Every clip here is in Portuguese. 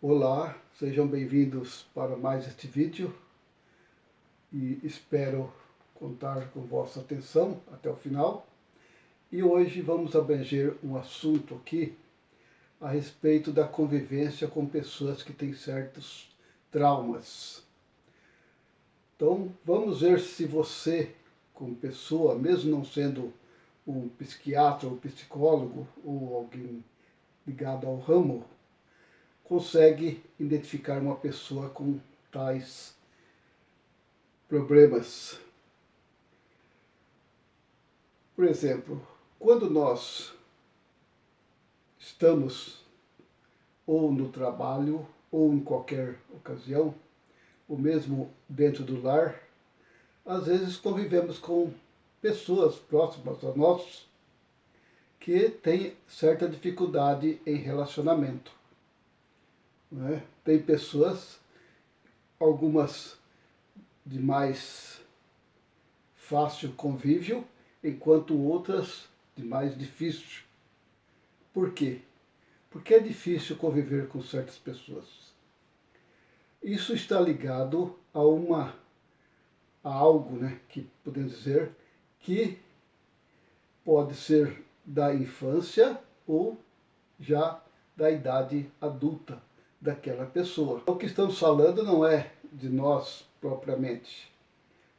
Olá, sejam bem-vindos para mais este vídeo e espero contar com vossa atenção até o final. E hoje vamos abranger um assunto aqui a respeito da convivência com pessoas que têm certos traumas. Então vamos ver se você, como pessoa, mesmo não sendo um psiquiatra ou psicólogo ou alguém ligado ao ramo, consegue identificar uma pessoa com tais problemas. Por exemplo, quando nós estamos ou no trabalho ou em qualquer ocasião, ou mesmo dentro do lar, às vezes convivemos com pessoas próximas a nós que têm certa dificuldade em relacionamento, né? Tem pessoas, algumas de mais fácil convívio, enquanto outras de mais difícil. Por quê? Porque é difícil conviver com certas pessoas. Isso está ligado a algo, né, que podemos dizer que pode ser da infância ou já da idade adulta daquela pessoa. O que estamos falando não é de nós propriamente,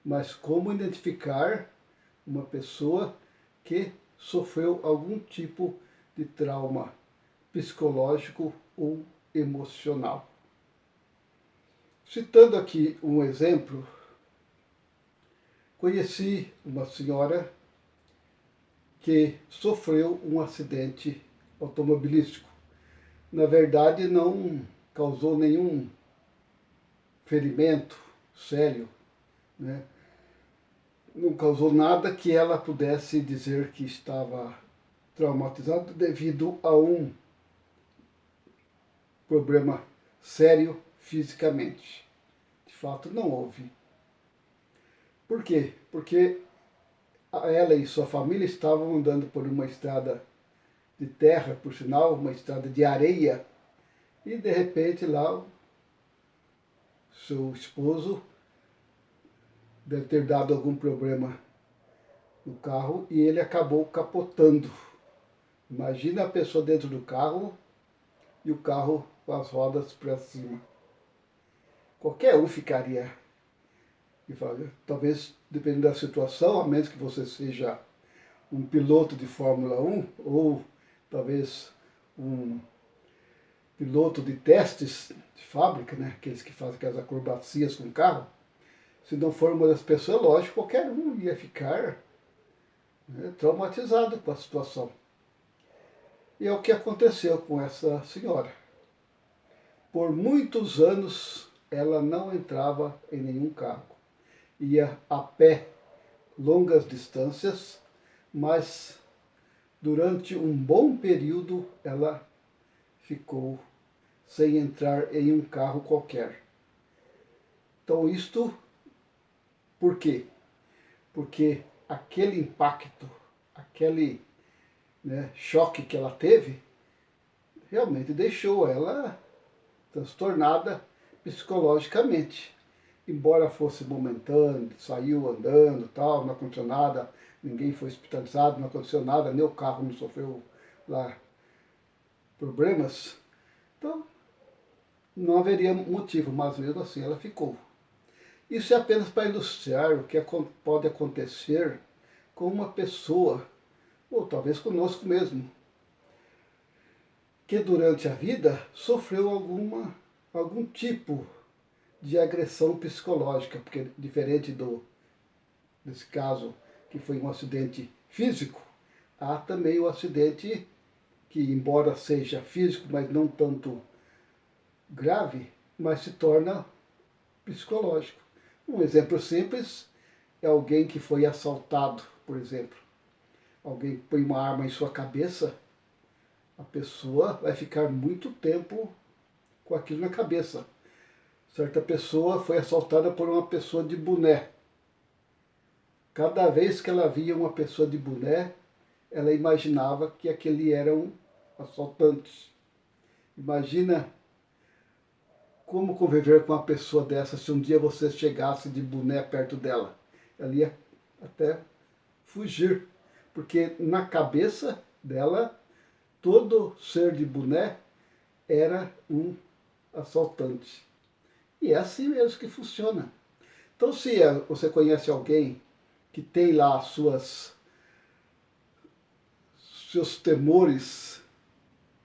mas como identificar uma pessoa que sofreu algum tipo de trauma psicológico ou emocional. Citando aqui um exemplo, conheci uma senhora que sofreu um acidente automobilístico. Na verdade, não causou nenhum ferimento sério, né? Não causou nada que ela pudesse dizer que estava traumatizada devido a um problema sério fisicamente. De fato, não houve. Por quê? Porque ela e sua família estavam andando por uma estrada de terra, por sinal, uma estrada de areia, e de repente lá o seu esposo deve ter dado algum problema no carro e ele acabou capotando. Imagina a pessoa dentro do carro e o carro com as rodas para cima. Qualquer um ficaria. Talvez, dependendo da situação, a menos que você seja um piloto de Fórmula 1 ou talvez um piloto de testes de fábrica, né? Aqueles que fazem aquelas acrobacias com o carro. Se não for uma das pessoas, lógico, qualquer um ia ficar, né, traumatizado com a situação. E é o que aconteceu com essa senhora. Por muitos anos ela não entrava em nenhum carro. Ia a pé longas distâncias, mas durante um bom período ela ficou sem entrar em um carro qualquer. Então isto por quê? Porque aquele impacto, aquele, né, choque que ela teve, realmente deixou ela transtornada psicologicamente. Embora fosse momentâneo, saiu andando, tal, não aconteceu nada, ninguém foi hospitalizado, não aconteceu nada, nem o carro não sofreu lá problemas, então não haveria motivo, mas mesmo assim ela ficou. Isso é apenas para ilustrar o que pode acontecer com uma pessoa, ou talvez conosco mesmo, que durante a vida sofreu algum tipo de agressão psicológica, porque diferente desse caso que foi um acidente físico, há também o acidente que, embora seja físico, mas não tanto grave, mas se torna psicológico. Um exemplo simples é alguém que foi assaltado, por exemplo. Alguém põe uma arma em sua cabeça, a pessoa vai ficar muito tempo com aquilo na cabeça. Certa pessoa foi assaltada por uma pessoa de boné. Cada vez que ela via uma pessoa de boné, ela imaginava que aquele era um assaltante. Imagina como conviver com uma pessoa dessa se um dia você chegasse de boné perto dela? Ela ia até fugir, porque na cabeça dela, todo ser de boné era um assaltante. E é assim mesmo que funciona. Então, se você conhece alguém que tem lá seus temores,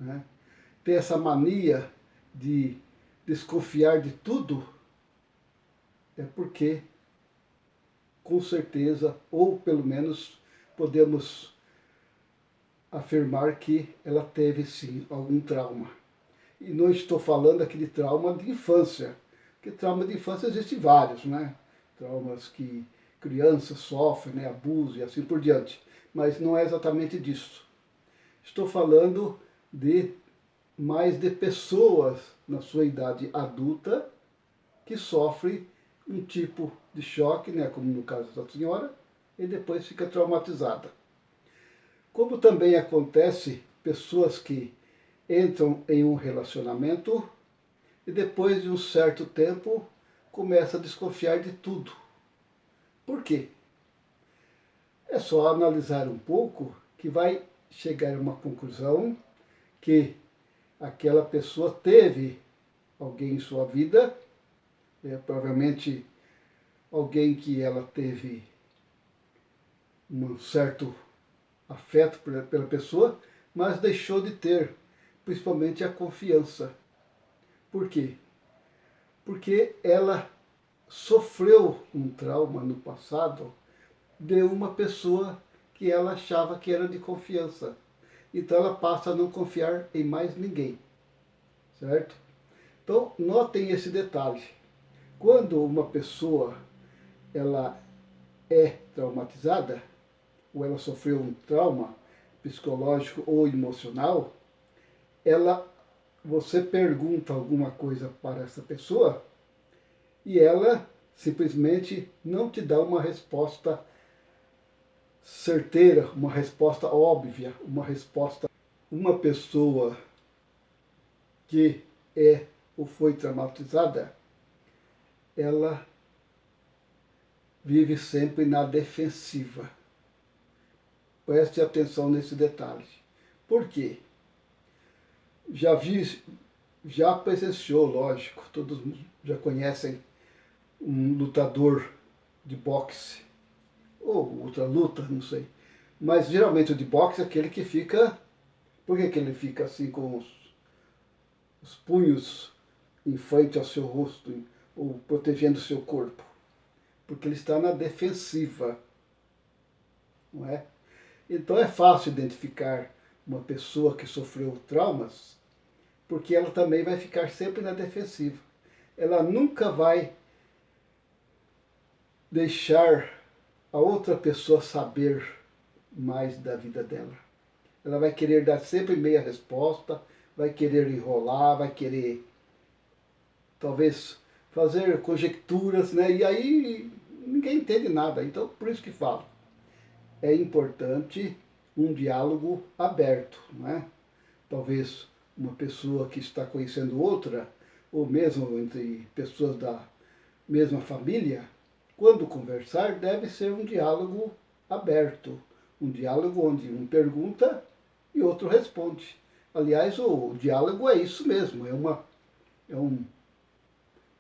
né, tem essa mania de desconfiar de tudo, é porque, com certeza, ou pelo menos podemos afirmar que ela teve sim algum trauma. E não estou falando aqui de trauma de infância, porque trauma de infância existem vários, né? Traumas que crianças sofrem, né? Abuso e assim por diante. Mas não é exatamente disso. Estou falando de mais de pessoas na sua idade adulta que sofrem um tipo de choque, né? Como no caso da senhora, e depois fica traumatizada. Como também acontece pessoas que entram em um relacionamento e depois de um certo tempo começa a desconfiar de tudo. Por quê? É só analisar um pouco que vai chegar a uma conclusão que aquela pessoa teve alguém em sua vida, provavelmente alguém que ela teve um certo afeto pela pessoa, mas deixou de ter, principalmente a confiança. Por quê? Porque ela sofreu um trauma no passado de uma pessoa que ela achava que era de confiança. Então ela passa a não confiar em mais ninguém, certo? Então notem esse detalhe. Quando uma pessoa ela é traumatizada, ou ela sofreu um trauma psicológico ou emocional, você pergunta alguma coisa para essa pessoa e ela simplesmente não te dá uma resposta certeira, uma resposta óbvia, uma resposta. Uma pessoa que é ou foi traumatizada, ela vive sempre na defensiva. Preste atenção nesse detalhe. Por quê? Já vi, já presenciou, lógico, todos já conhecem um lutador de boxe, ou outra luta, não sei. Mas geralmente o de boxe é aquele que fica. Por que ele fica assim com os punhos em frente ao seu rosto, ou protegendo o seu corpo? Porque ele está na defensiva, não é? Então é fácil identificar uma pessoa que sofreu traumas, porque ela também vai ficar sempre na defensiva. Ela nunca vai deixar a outra pessoa saber mais da vida dela. Ela vai querer dar sempre meia resposta, vai querer enrolar, vai querer talvez fazer conjecturas, né? E aí ninguém entende nada. Então, por isso que falo, é importante um diálogo aberto, né? Talvez uma pessoa que está conhecendo outra, ou mesmo entre pessoas da mesma família, quando conversar, deve ser um diálogo aberto, um diálogo onde um pergunta e outro responde. Aliás, o diálogo é isso mesmo, é um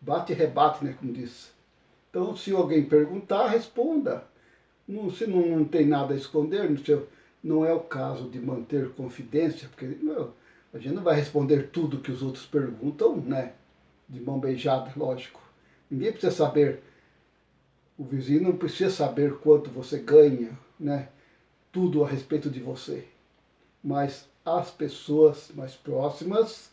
bate-rebate, né, como diz. Então, se alguém perguntar, responda. Se não tem nada a esconder, não é o caso de manter confidência, porque a gente não vai responder tudo que os outros perguntam, né? De mão beijada, lógico. Ninguém precisa saber, o vizinho não precisa saber quanto você ganha, né? Tudo a respeito de você. Mas as pessoas mais próximas,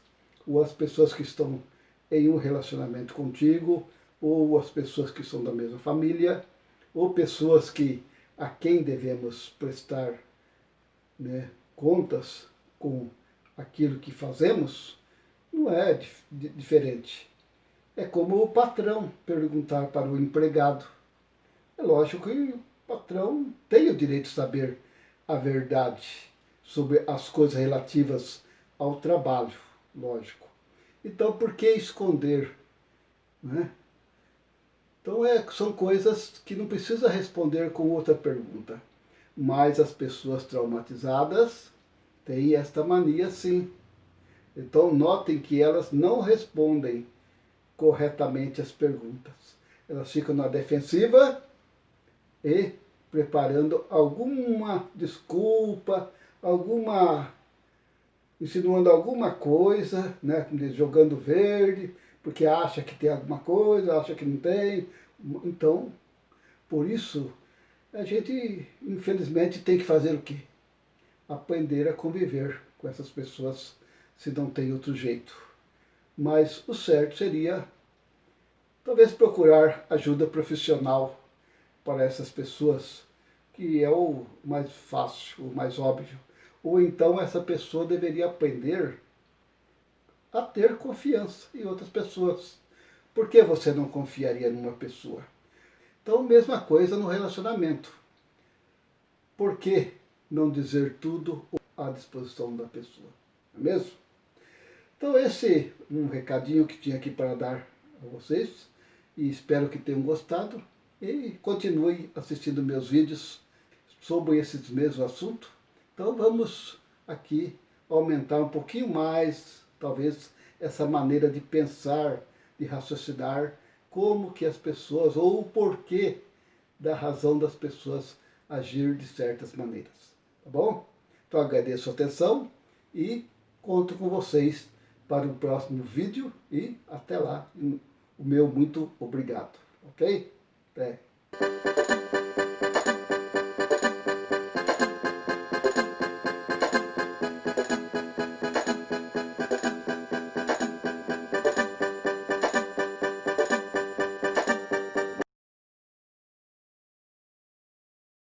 ou as pessoas que estão em um relacionamento contigo, ou as pessoas que são da mesma família, ou pessoas a quem devemos prestar, né, contas com aquilo que fazemos, não é diferente. É como o patrão perguntar para o empregado. É lógico que o patrão tem o direito de saber a verdade sobre as coisas relativas ao trabalho, lógico. Então, por que esconder né? Então são coisas que não precisa responder com outra pergunta. Mas as pessoas traumatizadas têm esta mania sim. Então notem que elas não respondem corretamente as perguntas. Elas ficam na defensiva e preparando alguma desculpa, insinuando alguma coisa, né, jogando verde, porque acha que tem alguma coisa, acha que não tem. Então, por isso, a gente, infelizmente, tem que fazer o quê? Aprender a conviver com essas pessoas, se não tem outro jeito. Mas o certo seria, talvez, procurar ajuda profissional para essas pessoas, que é o mais fácil, o mais óbvio. Ou então essa pessoa deveria aprender a ter confiança em outras pessoas. Por que você não confiaria numa pessoa? Então, mesma coisa no relacionamento. Por que não dizer tudo à disposição da pessoa? Não é mesmo? Então, esse é um recadinho que tinha aqui para dar a vocês. E espero que tenham gostado. E continue assistindo meus vídeos sobre esses mesmos assuntos. Então, vamos aqui aumentar um pouquinho mais, talvez, essa maneira de pensar, de raciocinar, como que as pessoas, ou o porquê da razão das pessoas agir de certas maneiras. Tá bom? Então agradeço a atenção e conto com vocês para o próximo vídeo e até lá. O meu muito obrigado. Ok? Até.